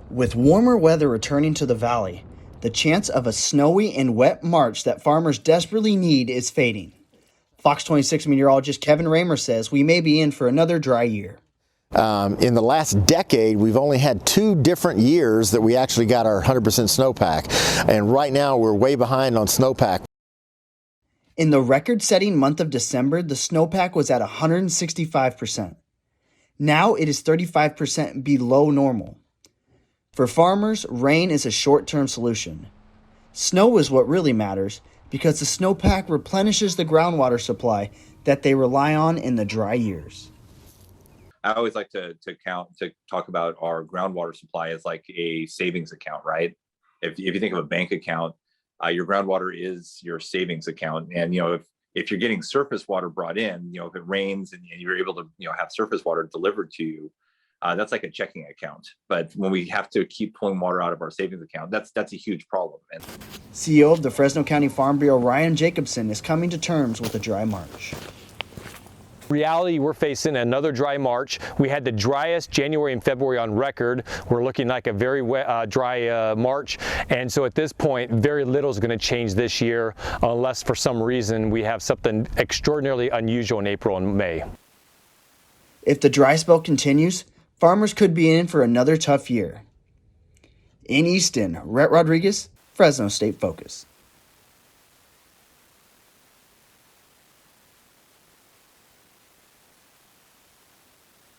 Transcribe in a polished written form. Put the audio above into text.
With warmer weather returning to the valley, the chance of a snowy and wet March that farmers desperately need is fading. Fox 26 meteorologist Kevin Raymer says we may be in for another dry year. In the last decade, we've only had 2 different years that we actually got our 100% snowpack, and right now we're way behind on snowpack. In the record-setting month of December, the snowpack was at 165%. Now it is 35% below normal. For farmers, rain is a short-term solution. Snow is what really matters because the snowpack replenishes the groundwater supply that they rely on in the dry years. I always like to talk about our groundwater supply as like a savings account, right? If you think of a bank account, your groundwater is your savings account. And, if you're getting surface water brought in, if it rains and you're able to, have surface water delivered to you, that's like a checking account. But when we have to keep pulling water out of our savings account, that's a huge problem. And CEO of the Fresno County Farm Bureau, Ryan Jacobson, is coming to terms with a dry March. Reality, we're facing another dry March. We had the driest January and February on record. We're looking like a very wet, dry March. And so at this point, very little is going to change this year unless for some reason we have something extraordinarily unusual in April and May. If the dry spell continues, farmers could be in for another tough year. In Easton, Rhett Rodriguez, Fresno State Focus.